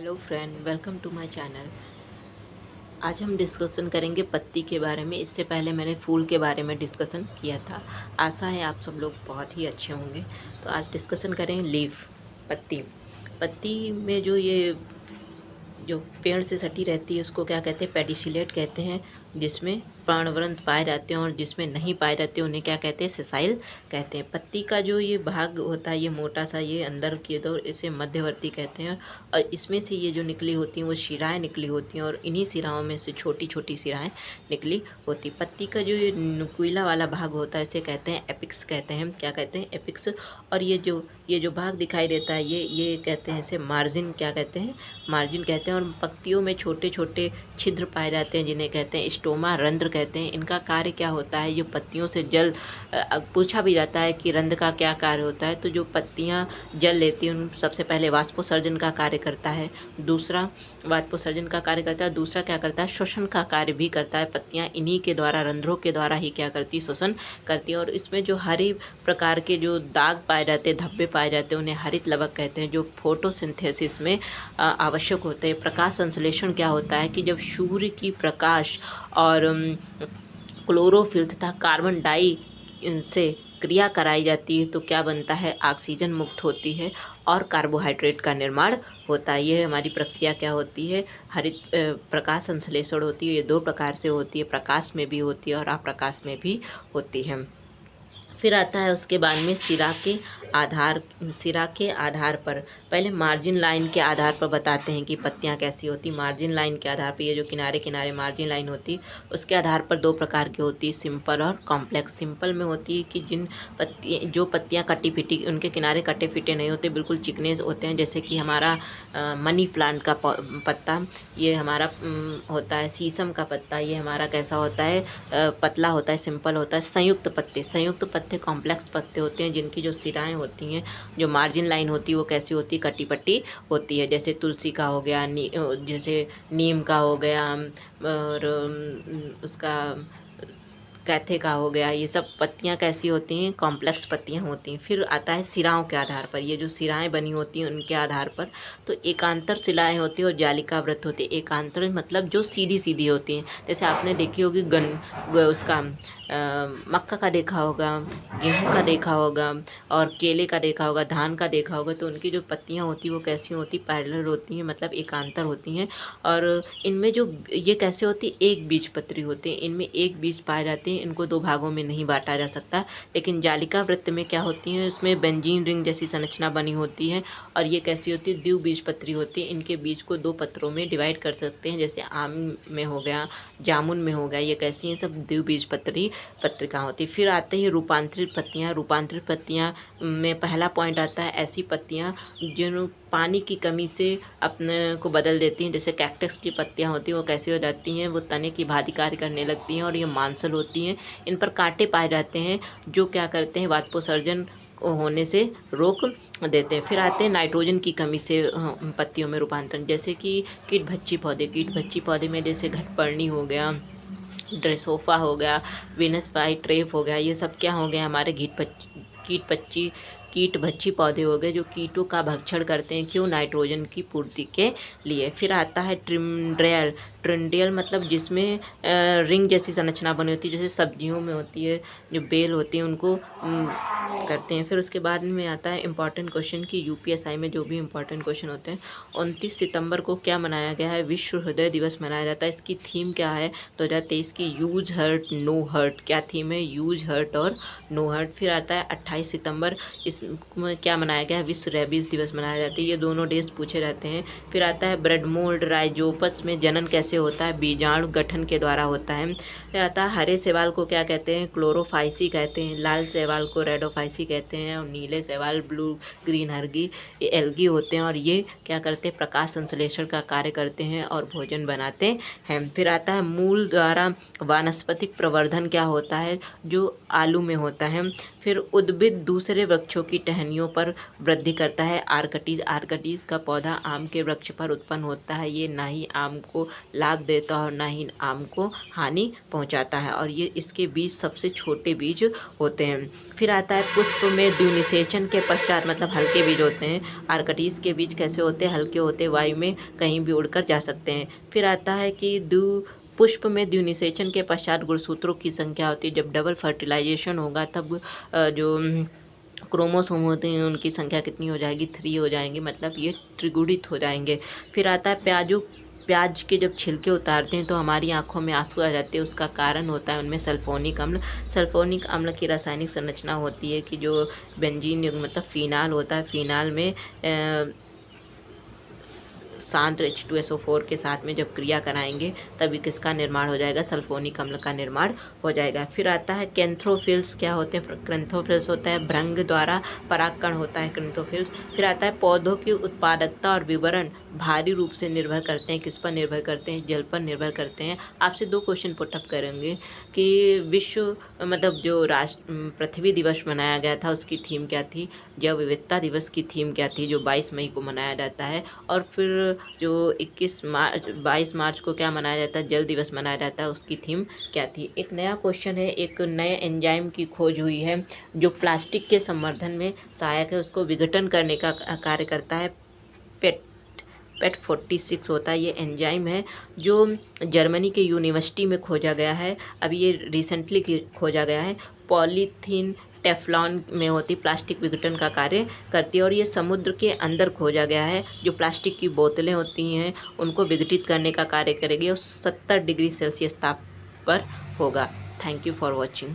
Hello friend, welcome to my channel. आज हम discussion करेंगे पत्ती के बारे में। इससे पहले मैंने फूल के बारे में डिस्कशन किया था। आशा है आप सब लोग बहुत ही अच्छे होंगे। तो आज डिस्कशन करें लीफ, पत्ती। पत्ती में जो पेड़ से सटी रहती है उसको क्या कहते हैं? पेडिसिलेट कहते हैं। जिसमें पर्णवृंत पाए जाते हैं और जिसमें नहीं पाए जाते उन्हें क्या कहते हैं? सेसाइल कहते हैं। पत्ती का जो ये भाग होता है, ये मोटा सा, ये अंदर की तो इसे मध्यवर्ती कहते हैं। और इसमें से ये जो निकली होती हैं वो शिराएँ निकली होती हैं और इन्हीं शिराओं में से छोटी छोटी शिराएँ निकली होती। पत्ती का जो ये नुकीला वाला भाग होता है इसे कहते हैं एपिक्स कहते हैं। क्या कहते हैं? एपिक्स। और ये जो भाग दिखाई देता है ये कहते हैं इसे मार्जिन। क्या कहते हैं? मार्जिन कहते हैं। और पत्तियों में छोटे छोटे छिद्र पाए जाते हैं जिन्हें कहते हैं स्टोमा, रंध्र कहते हैं। इनका कार्य क्या होता है? जो पत्तियों से जल पूछा भी जाता है कि रंध्र का क्या कार्य होता है, तो जो पत्तियां जल लेती हैं उन सबसे पहले वाष्पोत्सर्जन का कार्य करता है। दूसरा वाष्पोत्सर्जन का कार्य करता है। दूसरा क्या करता है? श्वसन का कार्य भी करता है। पत्तियां इन्हीं के द्वारा, रंध्रों के द्वारा ही क्या करती? श्वसन करती है। और इसमें जो हरी प्रकार के जो दाग पाए जाते हैं, धब्बे पाए जाते हैं, उन्हें हरित लवक कहते हैं, जो फोटोसिंथेसिस में आवश्यक होते हैं। प्रकाश संश्लेषण क्या होता है कि जब सूर्य की प्रकाश और क्लोरोफिल तथा कार्बन डाई से क्रिया कराई जाती है तो क्या बनता है? ऑक्सीजन मुक्त होती है और कार्बोहाइड्रेट का निर्माण होता है। ये हमारी प्रक्रिया क्या होती है? हरित प्रकाश संश्लेषण होती है। ये दो प्रकार से होती है, प्रकाश में भी होती है और अप्रकाश में भी होती है। फिर आता है उसके बाद में सिरा के आधार पर, पहले मार्जिन लाइन के आधार पर बताते हैं कि पत्तियां कैसी होती। मार्जिन लाइन के आधार पर, ये जो किनारे किनारे मार्जिन लाइन होती उसके आधार पर दो प्रकार की होती है, सिंपल और कॉम्प्लेक्स। सिंपल में होती है कि जो पत्तियां कटी फिटी, उनके किनारे कटे फिटे नहीं होते, बिल्कुल चिकने होते हैं। जैसे कि हमारा मनी प्लांट का पत्ता, ये हमारा होता है शीशम का पत्ता, ये हमारा कैसा होता है? पतला होता है, सिंपल होता है। संयुक्त पत्ते कॉम्प्लेक्स पत्ते होते हैं जिनकी जो सिराएं होती हैं, जो मार्जिन लाइन होती है वो कैसी होती है? कटी पट्टी होती है। जैसे तुलसी का हो गया, जैसे नीम का हो गया, और उसका कैथे का हो गया। ये सब पत्तियां कैसी होती हैं? कॉम्प्लेक्स पत्तियां होती हैं। फिर आता है सिराओं के आधार पर, ये जो सिराएं बनी होती हैं उनके आधार पर। तो एकांतर शिलाएं होती हैं और जालिकावृत होती है। एकांतर मतलब जो सीधी सीधी होती हैं। जैसे आपने देखी होगी उसका मक्का का देखा होगा, गेहूं का देखा होगा और केले का देखा होगा, धान का देखा होगा। तो उनकी जो पत्तियां होती हैं वो कैसी होती? पैरेलल होती हैं, मतलब एकांतर होती हैं। और इनमें जो ये कैसे होती? एक बीजपत्री होती है। इनमें एक बीज पाए जाते हैं। इनको दो भागों में नहीं बांटा जा सकता। लेकिन जालिका वृत्त में क्या होती है? उसमें बेंजीन रिंग जैसी संरचना बनी होती है। और ये कैसी होती है? द्विबीजपत्री होती है। इनके बीज को दो पत्रों में डिवाइड कर सकते हैं, जैसे आम में हो गया, जामुन में हो गया। ये कैसी हैं? सब द्विबीजपत्री पत्रिका होती है। फिर आते हैं रूपांतरित पत्तियाँ। रूपांतरित पत्तियाँ में पहला पॉइंट आता है ऐसी पत्तियाँ जिन पानी की कमी से अपने को बदल देती हैं। जैसे कैक्टस की पत्तियाँ होती हैं वो कैसी हो जाती हैं? वो तने की भांति कार्य करने लगती हैं और ये मांसल होती हैं। इन पर कांटे पाए जाते हैं जो क्या करते हैं? वाष्पोत्सर्जन होने से रोक देते हैं। फिर आते हैं नाइट्रोजन की कमी से पत्तियों में रूपांतरण। जैसे कि कीट भक्षी पौधे में जैसे घटपर्णी हो गया, ड्रेसोफा हो गया, विनस फ्लाई ट्रेप हो गया। ये सब क्या हो गया? हमारे कीट भक्षी पौधे हो गए जो कीटों का भक्षण करते हैं। क्यों? नाइट्रोजन की पूर्ति के लिए। फिर आता है ट्रिंडियल मतलब जिसमें रिंग जैसी संरचना बनी होती है, जैसे सब्जियों में होती है, जो बेल होती है उनको करते हैं। फिर उसके बाद में आता है इम्पॉर्टेंट क्वेश्चन की यूपीएसआई में जो भी इम्पॉर्टेंट क्वेश्चन होते हैं। 29 सितंबर को क्या मनाया गया है? विश्व हृदय दिवस मनाया जाता है। इसकी थीम क्या है 2023 की? Use heart know heart. क्या थीम है? यूज हर्ट और नो हर्ट। फिर आता है 28 सितंबर, इसमें क्या मनाया गया है? विश्व रेबीज दिवस मनाया जाता है। ये दोनों डेज पूछे जाते हैं। फिर आता है ब्रेड मोल्ड राइजोपस में जनन कैसे होता है? बीजाणु गठन के द्वारा होता है। फिर आता है हरे शैवाल को क्या कहते हैं? क्लोरोफाइसी कहते हैं। लाल शैवाल को रेडोफाइसी कहते हैं। और नीले शैवाल ब्लू ग्रीन हर्गी एल्गी होते हैं। और ये क्या करते हैं? प्रकाश संश्लेषण का कार्य करते हैं और भोजन बनाते हैं। फिर आता है मूल द्वारा वानस्पतिक प्रवर्धन क्या होता है? जो आलू में होता है। फिर उद्भिद दूसरे वृक्षों की टहनियों पर वृद्धि करता है। आर्कटीज का पौधा आम के वृक्ष पर उत्पन्न होता है। ये ना ही आम को लाभ देता है और ना ही आम को हानि पहुंचाता है, और ये इसके बीज सबसे छोटे बीज होते हैं। फिर आता है पुष्प में द्विनिषेचन के पश्चात, मतलब हल्के बीज होते हैं। आर्कटीज के बीज कैसे होते हैं? हल्के होते हैं, वायु में कहीं भी उड़कर जा सकते हैं। फिर आता है कि पुष्प में द्विनिषेचन के पश्चात गुणसूत्रों की संख्या होती है। जब डबल फर्टिलाइजेशन होगा तब जो क्रोमोसोम होते हैं उनकी संख्या कितनी हो जाएगी? 3 हो जाएंगे, मतलब ये त्रिगुणित हो जाएंगे। फिर आता है प्याज के जब छिलके उतारते हैं तो हमारी आंखों में आंसू आ जाते हैं। उसका कारण होता है उनमें सल्फोनिक अम्ल की रासायनिक संरचना होती है कि जो बेंजीन मतलब फिनाल होता है। फिनाल में शांत H2SO4 के साथ में जब क्रिया कराएंगे तभी किसका निर्माण हो जाएगा? सल्फोनिक अम्ल का निर्माण हो जाएगा। फिर आता है कैंथ्रोफिल्स। क्या होते हैं? कैंथ्रोफिल्स होता है भ्रंग द्वारा परागकण होता है कैंथ्रोफिल्स। फिर आता है पौधों की उत्पादकता और विवरण भारी रूप से निर्भर करते हैं। किस पर निर्भर करते हैं? जल पर निर्भर करते हैं। आपसे 2 क्वेश्चन पुटअप करेंगे कि विश्व मतलब जो पृथ्वी दिवस मनाया गया था उसकी थीम क्या थी? जैव विविधता दिवस की थीम क्या थी, जो 22 मई को मनाया जाता है? और फिर जो 22 मार्च को क्या मनाया जाता है? जल दिवस मनाया जाता है, उसकी थीम क्या थी? एक नया क्वेश्चन है, एक नए एंजाइम की खोज हुई है जो प्लास्टिक के संवर्धन में सहायक है, उसको विघटन करने का कार्य करता है। पेट 46 होता है ये एंजाइम है, जो जर्मनी के यूनिवर्सिटी में खोजा गया है। अभी ये रिसेंटली खोजा गया है। पॉलीथीन टेफ्लॉन में होती प्लास्टिक विघटन का कार्य करती है, और ये समुद्र के अंदर खोजा गया है। जो प्लास्टिक की बोतलें होती हैं उनको विघटित करने का कार्य करेगी और 70 डिग्री सेल्सियस ताप पर होगा। Thank you for watching.